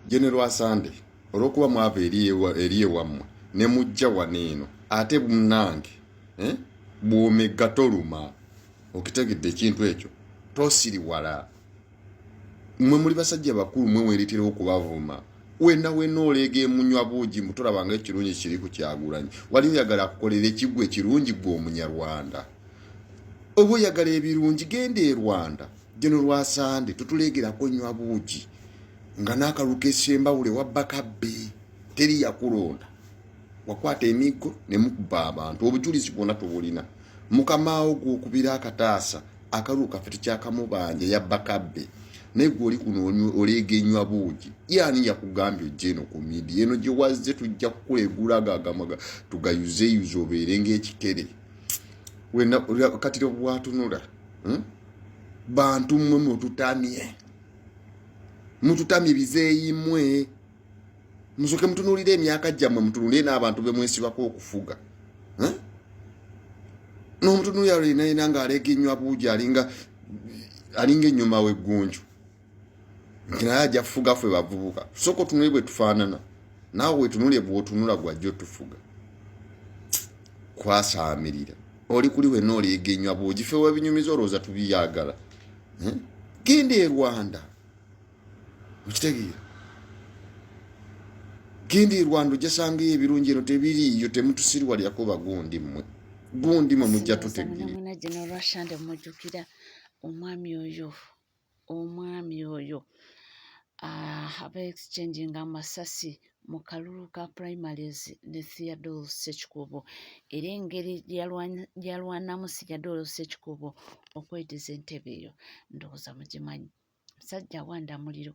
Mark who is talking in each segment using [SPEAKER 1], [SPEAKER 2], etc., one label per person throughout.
[SPEAKER 1] General Asande olwokuba mwava eriye wammwe ne mujja waneeno ate munnange bw'omegga toluma okitegedde ekintu ekyo tosiriwala mmwe muli basajja bakulu mmwe weeretera okubavuma wenna oleega emunywa buugi mutolabanga ekirungi kiri ku Kyagulanyi wali oyagala akukolera ekigwa ekirungi gwe omunyarwanda oba oyagala ebirungi genda e Rwanda General Asande tutuleegerako nywa buugi nga n'akaluka essembawule wabbakabbe teri yakulonda wakwata emiggo ne mukuba abantu obujulizi bwonna tubulina mukamaawo gw'okubira akataasa akaluka ffe tukyakamubanja yabbakabbe naye gwe oli kuno oleega enywa buugi yaani yakugambye ojje eno ku midiya eno gye wazze tujja kukulegulagagamaga tugayuzeyuze obeere ng'ekikere wenna katiro bwatunula bantu mmwe mututamye bizeeyimwe musoke mutunuulire emyaka gyammwe mutunulire n'abantu be mwesibako okufuga n'omutunulira lenayina ng'aleega enywa buugi alinga ennyuma w'eggunju nti naye ajja kufuga ffe bavubuka tusooka otunule bwe tufaanana naawe wetunulire bw'otunula gwajja otufuga kwasaamirira oli kuli wenna oleega enywa buugi ffe webinyumiza olowooza tubiyagala genda e Rwanda okitegeera genda e Rwanda ojasangayo ebirungi eno tebiriiyo temutusiriwalyako bagundi mmwe gundi mwe mujja tutegeera
[SPEAKER 2] General Asande mujjukira omwami oyo aba exchanging amasasi mu kalulu ka primaries ne Theodore Ssekikubo era engeri gyalwanamu Theodore Ssekikubo okwetiza entebe eyo ndowooza mugimanyi musajja wanda muliro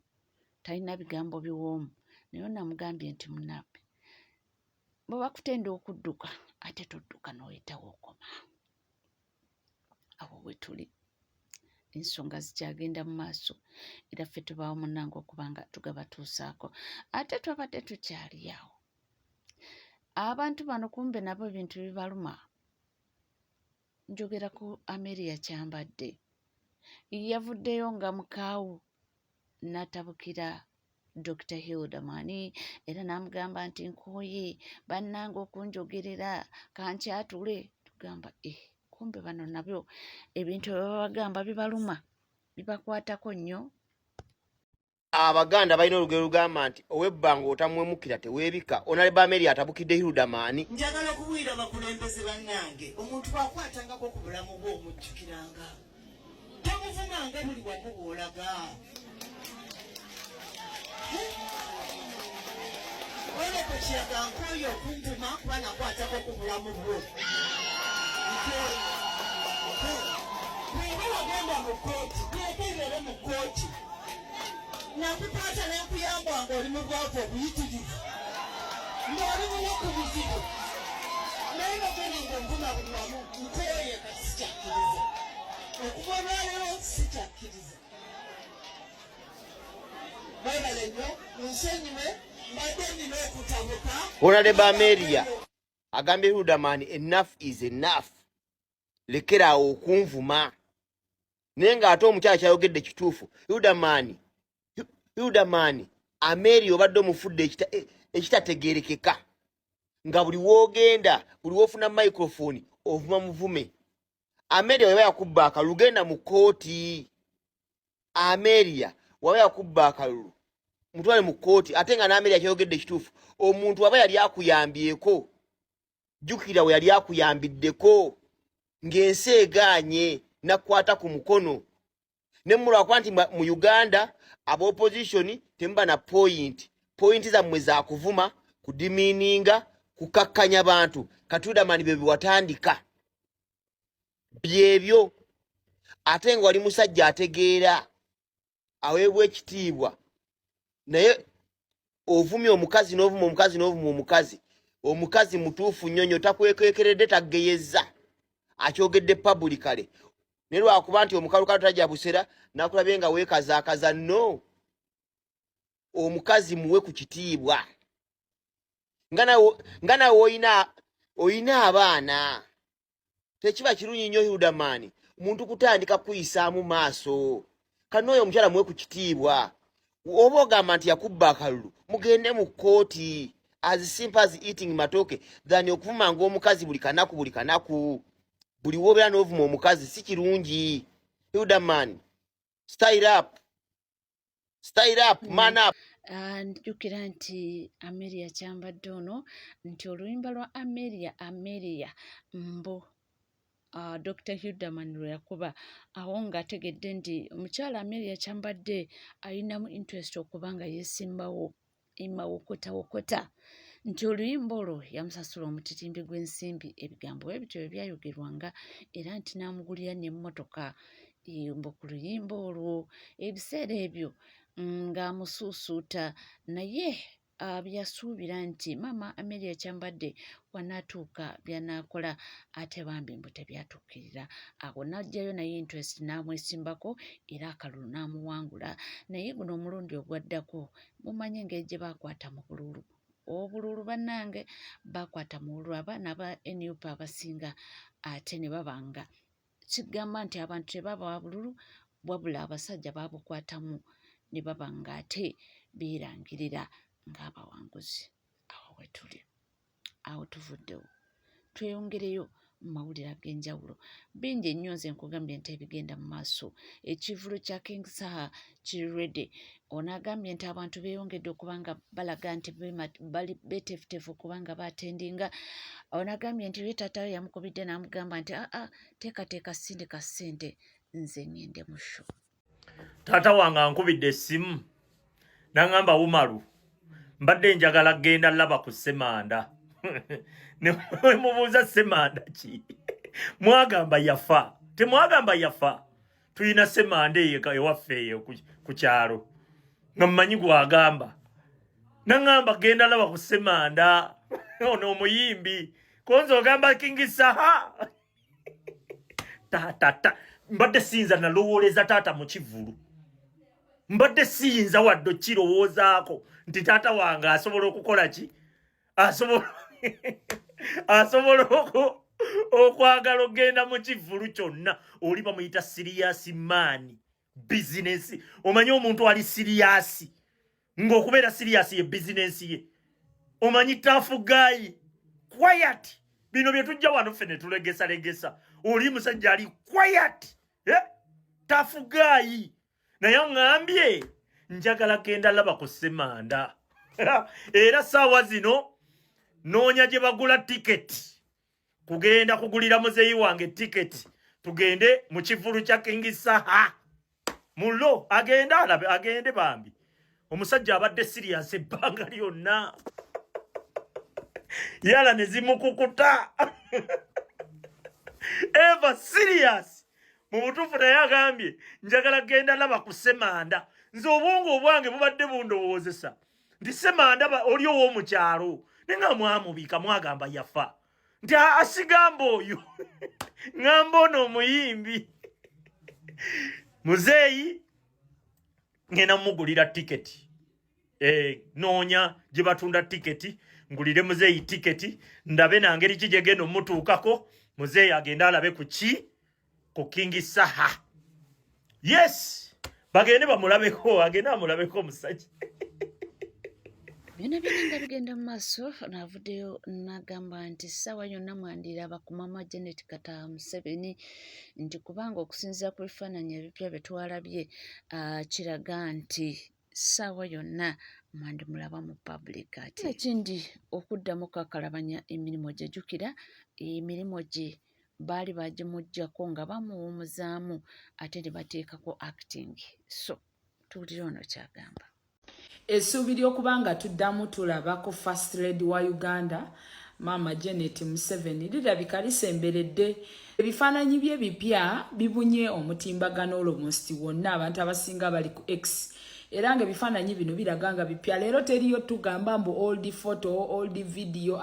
[SPEAKER 2] talina bigambo biwoomu naye namugambye nti munabbe bwe bakutenda okudduka ate todduka n'oyitawo okoma awo we tuli ensonga zikyagenda mu maaso era ffe tubaawo munnange okubanga tugabatuusaako ate twabadde tukyali awo abantu bano kumbe nabo ebintu bibaluma njogera ku Ameria Kyambadde yavuddeyo nga mukaawu n'atabukira Dr. Hilda Mani era n'amugamba nti nkooye bannange okunjogerera kankyatule tugamba kumbe bano nabyo ebintu babagamba bibaluma bibakwatako nnyo.
[SPEAKER 3] Abaganda balina olugero lugamba nti ow'ebbanga otamwemukira teweebika Honorable Ameria atabukidde Hilda Mani.
[SPEAKER 4] Njagala kubuulira abakulembeze bannange omuntu bw'akwatangako ku bulamu bwe omujjukiranga tamuvumanga buli wamu bw'olaga oleko kiraga nkooyo okuntuma kuba nakwatako ku bulamu bwe bw'oba wagenda mu kooti bwekeebere mu kooti nakukwata n'enkuyamba ng'oli mu bwavu obuyitirivu ng'oli buyo ku buzibu naye nagenda ng'onvuma buli wamu nkooye kati sikyakkiriza okuva olwaleero sikyakkiriza baibale nnyo munsonyiwe mbadde nnina okutabuka.
[SPEAKER 3] Honorable Ameria agambye Hilda Mani enough is enough lekeraawo okunvuma naye ng'ate omukyala kyayogedde kituufu. Hilda Mani Ameria obadde omufudde ekitategeerekeka nga buli woogenda buli woofuna microphone ovuma muvume. Ameria weba yakubba akalulu genda mu kooti. Ameria waba yakubba akalulu mutwale mu kooti ate nga n'Ameria kyayogedde kituufu omuntu aba yali akuyambyeko jjukira we yali akuyambiddeko ng'ensi egaanye nakwata ku mukono ne mulwakwa nti mu Uganda aba opposition temuba na point zammwe za kuvuma kudimiininga kukakkanya bantu Hilda Mani bye biwatandika byebyo ate nga wali musajja ategeera aweebwa ekitiibwa naye ovumye omukazi n'ovuma omukazi mutuufu nnyonyo takwekwekeredde taggeyezza akyogedde publicly naye lwakuba nti omukalukalu tajja busera nakulabye nga weekazaakaza no omukazi muwe ku kitiibwa nga nawe oyina abaana tekiba kirungi nnyo Hilda Mani muntu kutandika kuyisaamu maaso kanoyo omukyala muwe ku kitiibwa oba ogamba nti yakubba akalulu mugende mu kkooti as simple as eating matoke than okuvuma ng'omukazi buli kanaku buli wobeera n'ovuma omukazi si kirungi. Hildaman, style up man up.
[SPEAKER 2] Njukira nti Amelia kyambadde ono nti oluyimba lwa Amelia mbo Dr. Hildaman lwe yakuba awo ng'ategedde nti omukyala Amelia kyambadde ayinamu interest okuba nga yeesimbawo wokota nti oluyimba olwo yamusasula omutitimbi gw'ensimbi ebigambo ebityo bye byayogerwanga era nti n'amugulira n'emmotoka mbu ku luyimba olwo ebiseera ebyo ng'amusuusuuta naye byasuubira nti maama Amelia kyambadde wanaatuuka by'anaakola ate bambi mbu tebyatuukirira awo n'ajjayo naye interest n'amwesimbako era akalulu n'amuwangula naye guno omulundi ogwaddako mumanye engeri gye baakwata mu bululu obululu bannange baakwata mu bululu abaana aba NUP abasinga ate ne babanga kigamba nti abantu tebabawa bululu wabula abasajja baabukwatamu ne babanga ate beerangirira ng'abawanguzi. Awo wetuli awo tuvuddewo tweyongereyo mu mawulire ag'enjawulo bingi ennyo nze nkugambye nti ebigenda mu maaso ekivulu kya King Saha kiri ready ono agambye nti abantu beeyongedde okuba nga balaga nti bali beeteefuteefu okuba nga baatendinga ono agambye nti ye taata we yamukubidde n'amugamba nti teekateeka sindika ssente nze ŋŋende mu show.
[SPEAKER 5] Taata wange ankubidde essimu n'aŋŋamba Umaru mbadde njagala genda laba ku Ssemanda ne mubuuza Ssemanda ki mwagamba yafa temwagamba yafa tulina Ssemanda ewaffe eyo ku kyalo nga mmanyi gwagamba n'aŋŋamba genda laba ku Ssemanda ono omuyimbi konza ogamba King Saha taata mbadde siyinza nalowooleza taata mu kivulu mbadde siyinza wadde okirowoozaako nti taata wange asobola okukola ki asobola okwagala ogenda mu kivulu kyonna oli bamuyita siriyasi maani bizinesi omanyi omuntu ali siriyasi ng'okubeera siriyasi ye bizinesi ye omanyi tafugayi quiet bino bye tujja wano ffe ne tulegesalegesa oli musajja ali quiet tafugayi naye ŋŋambye njagala genda laba ku Ssemanda era saawa zino noonya gye bagula tiketi kugenda kugulira muzeeyi wange tiketi tugende mu kivulu kya King Saha mulo agende bambi omusajja abadde sirias ebbanga lyonna yala ne zimukukuta eva sirias mu butuufu naye agambye njagala genda laba ku Ssemanda nze obwongo obwange bubadde bundowoozesa nti Ssemanda oli ow'omukyalo ne nga mwamubiika mwagamba yafa nti asigamba oyo ŋŋamba ono omuyimbi muzeeyi ngenda mumugulira tiketi noonya gye batunda tiketi ngulire muzeeyi tiketi ndabe nangeri ki gye genda omutuukako muzeeyi agende alabe ku ki ku King Saha yes bagende bamulabeko agende amulabeko omusajja
[SPEAKER 2] byonna nga bigenda mu maaso naavuddeyo n'agamba nti ssaawa yonna mwandiraba ku Maama Janet Kata Museveni nti kubanga okusinziira ku bifaananyi ebipya bye twalabye kiraga nti ssaawa yonna mwandimulaba mu public ati ekindi okuddamu kakalabanya emirimu gye jjukira emirimu gye baali bagimuggyako nga bamuwumuzaamu ate ne bateekako acting so tuwulira ono kyagamba.
[SPEAKER 6] Essuubi ly'okuba nga tuddamu tulabako First Lady wa Uganda Maama Janet Museveni lirabika lisemberedde. Ebifaananyi bye bipya bibunye omutimbagano almost wonna abantu abasinga bali ku X era nga ebifaananyi bino biraga nga bipya leero teriyo tugamba mbu old photo old video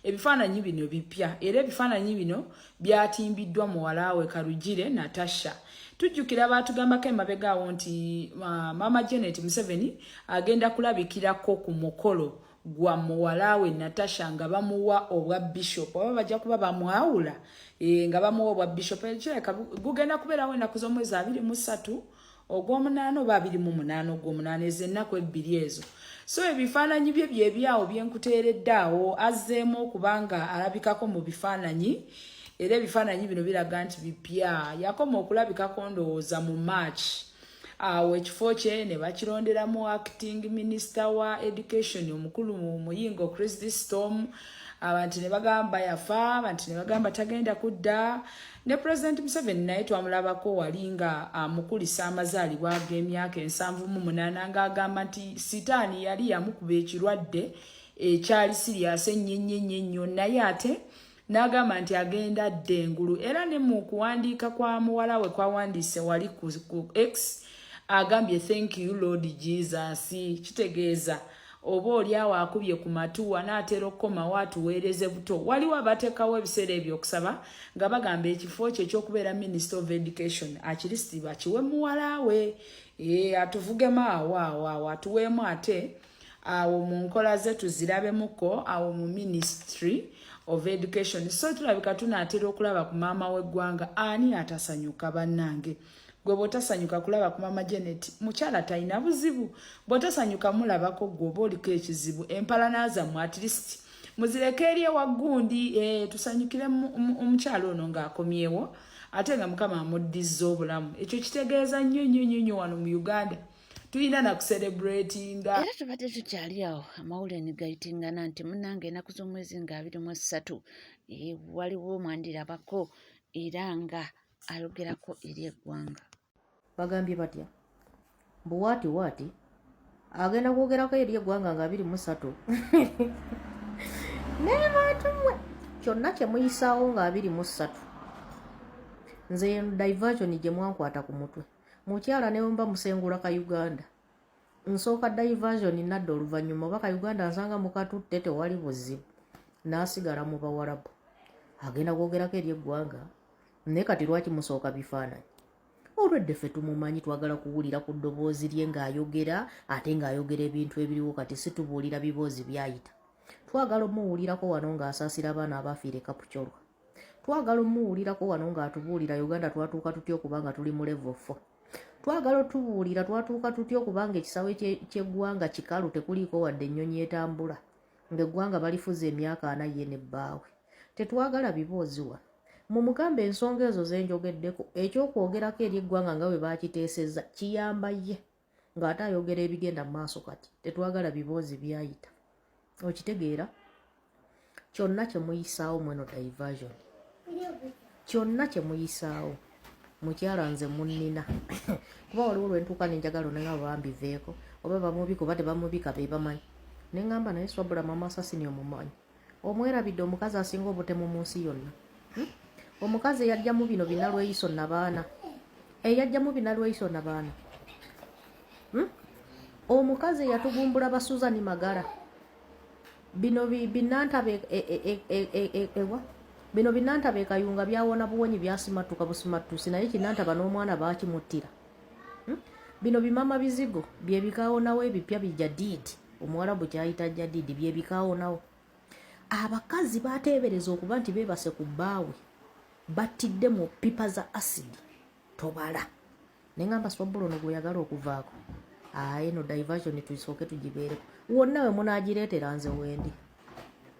[SPEAKER 6] ebifaananyi bino bipya era ebifaananyi bino byatimbiddwa muwalawe Karugire Natasha. Tujjukira batugambako emabegaawo nti Maama Janet Museveni agenda kulabikirako ku mukolo gwa muwalawe Natasha nga bamuwa obwa bishop oba bajja kuba bamwawula nga bamuwa obwa bishop ekireka gugenda kubeerawo ennaku z'omwezi 23 ogw'omunaana oba 28 ogw'omunaana ezo ennaku ebbiri ezo. So ebifaananyi bye byebyawo byenkuteeredde awo azzeemu okubanga alabikako mu bifaananyi era ebifaananyi bino biraga nti bipya. Yakoma okulabikako ndowooza mu March. Awo ekifo kye ne bakironderamu acting minister wa education omukulu mu Muyingo Christy Storm. Abantu ne bagamba yafa, abantu ne bagamba tagenda kudda. Ne President Museveni naye twamulabako wali nga amukulisa amazaalibwa g'emyaka 78 ng'agamba nti sitaani yali yamukuba ekirwadde ekyali Sirius ennyo naye ate n'agamba nti agenda ddengulu. Era ne mu kuwandiika kwa muwala we kwawandiise wali ku X agambye thank you Lord Jesus. Kitegeeza oba oliawo akubye ku matu anaatera okukomawo atuweereze buto. Waliwo abateekawo ebiseera ebyo okusaba nga bagamba ekifo kye ekyokubeera Minister of Education akirisiti bakiwe muwala we. Atuvugemu awo atuweemu ate awo mu nkola ze tuzirabemuko awo mu Ministry of Education. So tulabika tunaatera okulaba ku maama w'eggwanga ani atasanyuka bannange. Gwe bw'otasanyuka kulaba ku Mama Janet mukyala talina buzibu. Bw'otasanyuka mulabako gwe oba oliko ekizibu. Empalana zammwe at least muzireke eri ewagundi tusanyukire omukyala ono ng'akomyewo ate nga Mukama amuddiza obulamu. Ekyo kitegeeza nnyo wano mu Uganda tulina na kucelebratinga.
[SPEAKER 2] Era tubadde tukyali awo amawulire ne gayitingana nti munnange ennaku z'omwezi nga 23 waliwo mwandirabako era nga ayogerako eri eggwanga.
[SPEAKER 7] Bagambye batya waati agenda kwogerako eri eggwanga nga 23 naye bantu mwe kyonna kye muyisaawo nga 23 nze diversion gye mwankwata ku mutwe mukyala ne mba musengula ka Uganda nsooka diversion nadda oluvannyuma oba ka Uganda nsanga mukatutte tewali buzibu n'asigala mu Bawarabu agenda kwogerako eri eggwanga. Ne kati lwaki musooka bifaananyi olwedde ffe tumumanyi twagala kuwulira ku ddoboozi lye ng'ayogera ate ng'ayogera ebintu ebiriwo kati situbuulira biboozi byayita. Twagala omuwulirako wano ng'asaasira abaana abafiire Kapucholwa. Twagala omuwulirako wano ng'atubuulira Uganda twatuuka tutya okubanga tuli mu level 4. Twagala otubuulira twatuuka tutya okubanga ekisawe ky'eggwanga kikalu tekuliiko wadde ennyonyi etambula ng'eggwanga balifuza emyaka 4 ye n'ebbaawe. Tetwagala biboozi wano. Mumugambe ensonga ezo zenjogeddeko ekyokwogerako eri eggwanga nga bwe bakiteesezza kiyamba ye ng'ate ayogera ebigenda mu maaso kati tetwagala biboozi byayita. Okitegeera kyonna kye muyisaawo mweno diversion kyonna kye muyisaawo mukyala nze munnina kuba waliwo lwentuuka nenjagala onanga bambiveeko oba bamubika oba tebamubika be bamanyi ne ŋŋamba naye swabula mama Asasini omumanyi omwerabidde omukazi asinga obutemu mu nsi yonna. Omukazi eyajjamu bino binalweyiso nabaana eyajjamu binalweyiso nabaana omukazi eyatugumbula Basuzani Magara bino binantabe bino binantabe Kayunga byawona buwonyi byasimatuka busimatusi naye kinantaba n'omwana baakimuttira. Bino bimama bizigo bye bikaawonawo ebipya bijadidi Omuwarabu kyayita jadidi bye bikaawonawo. Abakazi bateebereza okuba nti beebase ku bbaawe battidde mu pipa za asidi tobala ne ŋŋamba Swabbulo ono gweyagala okuvaako eno diversion tusooke tugibeereko wonna we munaagireetera nze wendi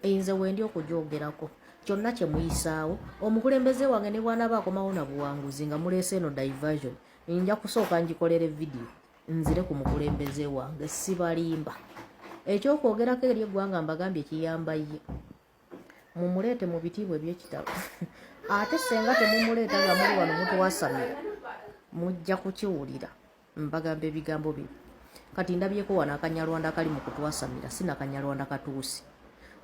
[SPEAKER 7] nze wendi okugyogerako kyonna kye muyisaawo omukulembeze wange ne bw'anaaba akomawo na buwanguzi nga muleese eno diversion nja kusooka ngikolere vidiyo nzire ku mukulembeze wange sibalimba ekyokwogerako eri eggwanga mbagambye kiyamba ye mumuleete mu bitiibwa eby'ekitabo ate senga temumuleeta nga muli wano mutuwasamira mujja kukiwulira mbagamba ebigambo bibi. Kati ndabyeko wano akanyalwanda akali mu kutwasamira sina kanyalwanda katuusi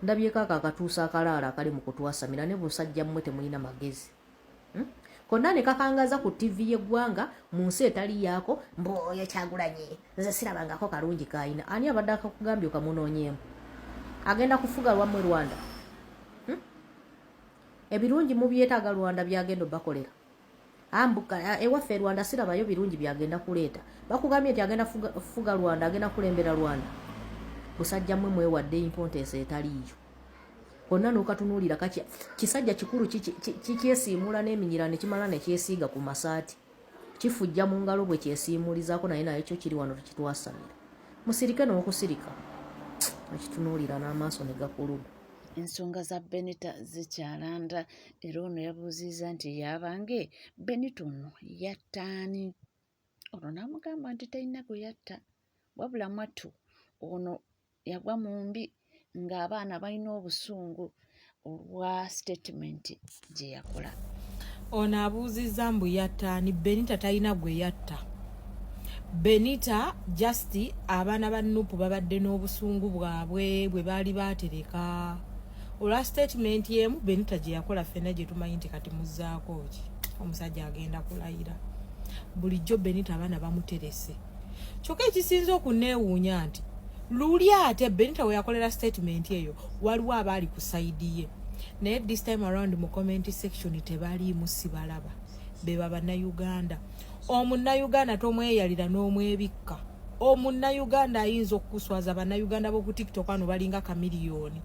[SPEAKER 7] ndabyeko akatuusa akalaala akali mu kutwasamira ne busajja mmwe temulina magezi. Konna ne kakangaza ku TV y'eggwanga mu nsi etali yaako mboyo Kyagulanyi nze sirabangako kalungi kayina ani abadde akakugambye okamunoonyeemu agenda kufuga lwammwe Rwanda. Ebirungi mu byetaaga Rwanda byagenda bakolera ambuka ewaffe Rwanda sirabayo birungi byagenda kuleeta bakugambye nti agenda fuga Rwanda agenda kulembera Rwanda busajja mmwe mwewadde importance etaliyo konna n'okatunuulira kisajja kikulu kikyesiimula n'eminyira ne kimala ne kyesiiga ku masaati kifujja mu ngalo bwe kyesiimulizaako naye naye kyo kiri wano tukitwasanira musirike n'okusirika akitunuulira n'amaaso ne gakuluma.
[SPEAKER 2] Ensonga za Benita zikyalanda era ono yabuuzizza nti yabange Benita ono yattaani. Ono n'amugamba nti talina gwe yatta wabula mwattu ono yagwa mu mbi ng'abaana balina obusungu olwa statement gye yakola.
[SPEAKER 8] Ono abuuzizza mbu yattaani Benita talina gwe yatta. Benita just abaana ba Nuupu babadde n'obusungu bwabwe bwe baali baatereka. Olwa statement yemu Benita gye yakola ffenna gye tumanyi nti kati muzzaako ki omusajja agenda kulayira. Bulijjo Benita abaana bamuterese. Kyokka ekisinza okuneewuunya nti luli ate Benita we yakolera statement eyo waliwo abaali ku sayidi ye. Naye this time around mu comment section tebaliimu sibalaba. Beba bannayuganda. Omunnayuganda tomweyalira n'omwebikka. Omunnayuganda ayinza okukuswaza bannayuganda b'oku TikTok ano balinga kamiliyoni.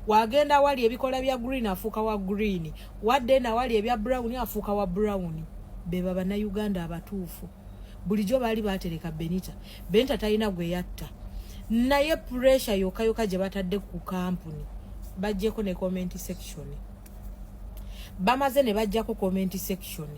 [SPEAKER 8] Wagenda wali ebikola bya green afuuka wa green. Wadde na wali ebya brown afuuka wa brown. Beba bannayuganda abatuufu. Bulijjo baali baatereka Benita. Benita talina gwe yatta. Naye pressure yokayoka gye batadde ku kampuni. Bajjeko ne comment section. Bamaze ne bajjako comment section.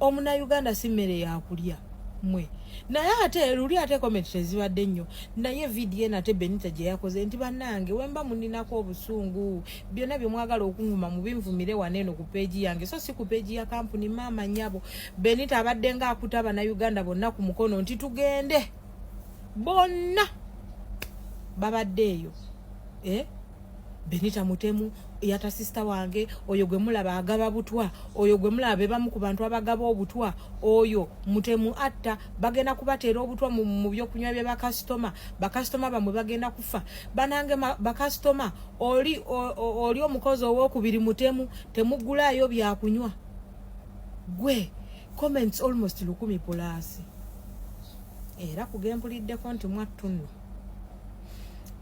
[SPEAKER 8] Omunnayuganda si mmere yakulya mwe. Naye ate luli ate comment tezibadde nnyo. Naye video nate Benita gye yakoze nti bannange wemba muninako obusungu byonna bye mwagala okunguma mubinvumire waneeno ku page yange so si ku page ya kampuni maama nyabo. Benita abadde nga akuta Abannayuganda bonna ku mukono nti tugende bonna babaddeeyo. Benita mutemu yata sister wange oyo gwe mulaba agaba butwa oyo gwe mulaba bebamu ku bantu abagaba obutwa oyo mutemu atta bagenda kubateera obutwa mu byokunywa bya bakasitoma bamwe bagenda kufa banange bakasitoma oli omukozi ow'okubiri mutemu temugulayo byakunywa gwe comments almost 10,000 era kugempuliddeko nti mwattunno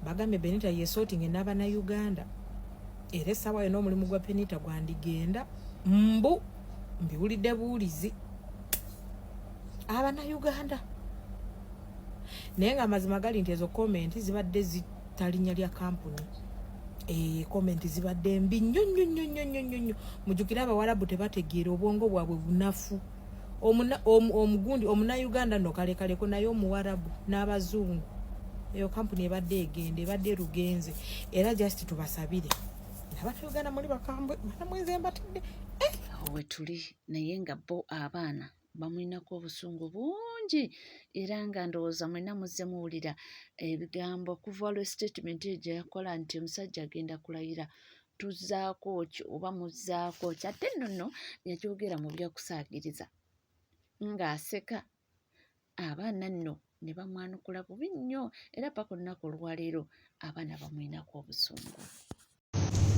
[SPEAKER 8] bagambe Benita yesorting n'Abannayuganda. Era essaawa yonna omulimu gwa Benita gwandigenda mbiwulidde buwulizi Abannayuganda. Naye nga amazima gali nti ezo comment zibadde zitalinnya lya kampuni. Comment zibadde mbi nnyo. Mujjukira Abawarabu tebategeera obwongo bwabwe bunafu. Omugundi Omunnayuganda nno kalekaleko naye Omuwarabu n'Abazungu. Eyo kampuni ebadde egende ebadde rugenze era just tubasabire Abannayuganda muli bakambwe banamweze mbatidde
[SPEAKER 2] we tuli naye nga bo abaana bamwinako obusungu bungi era nga ndowooza mwena muzze muwulira ebigambo okuva lwe statement egyo yakola nti omusajja agenda kulayira tuzzaako ki oba muzzaako ki ate nno yakyogera mu byakusaagiriza ng'aseka abaana nno ne bamwanukula bubi nnyo era paka olunaku olwaleero abaana bamwinako obusungu.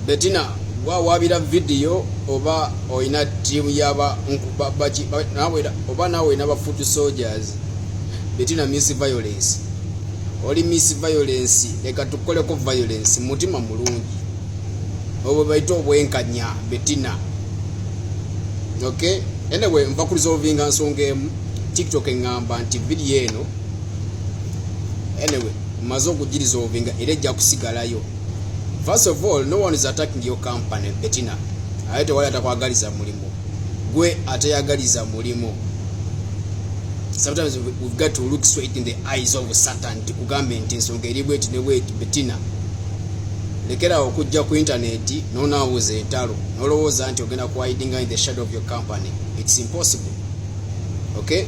[SPEAKER 9] Bettina wawabira video oba oyina tiimu yaba oba nawe oyina ba foot soldiers. Bettina miss violence oli miss violence leka tukoleko violence mutima mulungi obo baito obwenkanya Bettina. Okay, anyway mva ku resolving nsonga emu TikTok engamba nti video eno anyway mazo kugirisolvinga era ejja kusigalayo. First of all, no one is attacking your company Bettina. Ayete wali atakwagaliza mulimo gwe atayagaliza mulimo. Sometimes we've got to look straight in the eyes of Satan tikugambe nti ensonga eri bweti ne bweti Bettina. Lekera okujja ku internet n'onawuza entalo n'olowooza nti ogenda kuhidinga in the shadow of your company. It's impossible. Okay,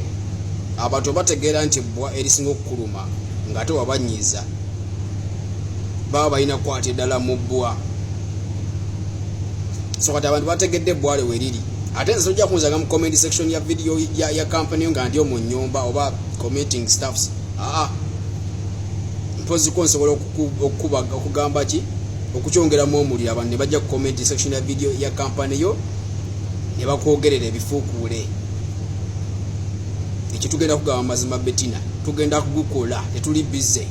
[SPEAKER 9] abantu bategeera nti bwa erisinga okukuluma ng'ate wabanyiiza baba balina kukwata eddala mu bbwa. So kati abantu bategedde bwale weriri ate nze ojja kunzaga mu comment section ya video ya company nga ndi mu nnyumba oba commenting stuffs. Mpozi ko nsobola okugamba ki okukyongeramu omuliro abantu ne bajja ku comment section ya video ya company yo ne bakwogerera ebifuukuule. Ekitugenda kugamba mazima Bettina tugenda kugukola tetuli busy.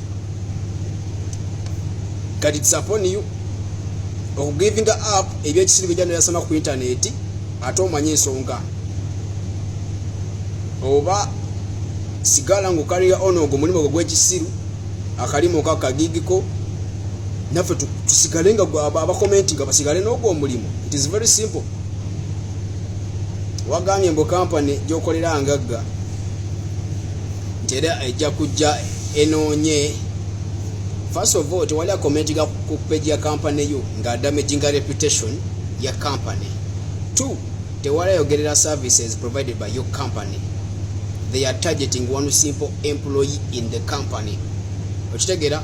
[SPEAKER 9] Kati it's upon you giving up ebyekisiri bijja ne yasoma ku internet ate omanye ensonga oba sigala ng'okalira ono ogwo mulimu gwe gw'ekisiru akalimu kakagigiko naffe tusigale nga abakomenti nga basigale n'ogwo omulimu. It is very simple. Wagambye mbu kampani gy'okolera ngagga nti era ejja kujja enoonye. First of all, tewali akomentinga ku page ya kampani yo nga damaginga reputation ya kampani. 2, tewali ayogerera services provided by your company. They are targeting one simple employee in the company. Okitegera,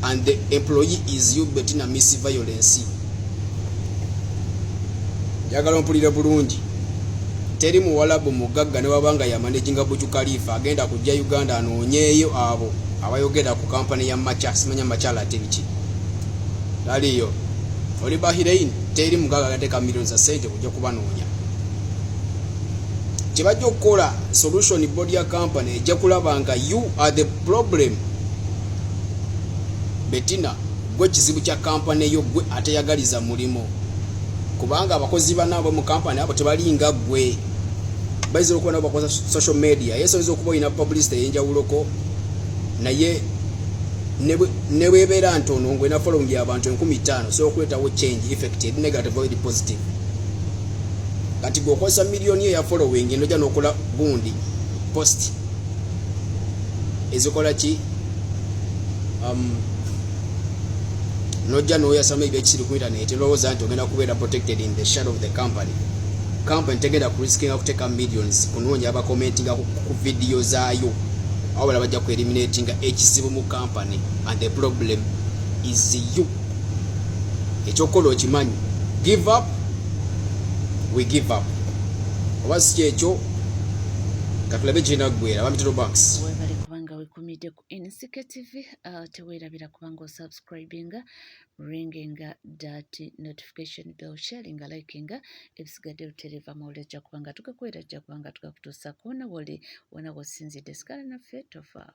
[SPEAKER 9] and the employee is you Bettina Miss Violence. Njagala mpulire bulungi. Teri muwalabu mugagga ne wabanga ya managing Buju Khalifa agenda kujja Uganda anoonyeeyo abo abayogera ku kampani ya Macha, simanya Machala tebiki. Daliyo. Oli Bahirain teri mugagga agateka millions za sente kujja kubanoonya. Kibajja okukola solution board ya company ejja kulaba nga you are the problem. Bettina, gwe kizibu kya company yo gwe ateyagaliza mulimo. Kubanga abakozi banabo mu company abo tebalinga gwe. Bayizira okuba nabo bakoza social media. Yesobola okuba ina publicity ey'enjawuloko naye ne bwebeera ntono ngwe na following y'abantu 1500 so okuletawo change effect eri negative or positive. Kati gwokozesa miliyoni ya following enoja n'okola gundi post ezikola ki noja n'oyasama ebyekisiri ku internet lowooza nti ogenda kubeera protected in the shadow of the company. Company tegenda kuriskinga kuteeka millions kunoonya abakomentinga ku video zaayo awo bala bajja ku eliminatinga ekizibu mu company and the problem is you. Ekyokola okimanyi. Give up, we give up. Oba si kyekyo katulabe kirina ggwera bamitero banks.
[SPEAKER 2] Webale kubanga wekumidde ku NCK TV, teweerabira kubanga osubscribinga, ringinga that notification bell, sharinga, likinga ebisigadde lutereva mawulire kubanga tukakwera kubanga tukakutuusa kuona woli wona wasinzidde sikala naffe tofa.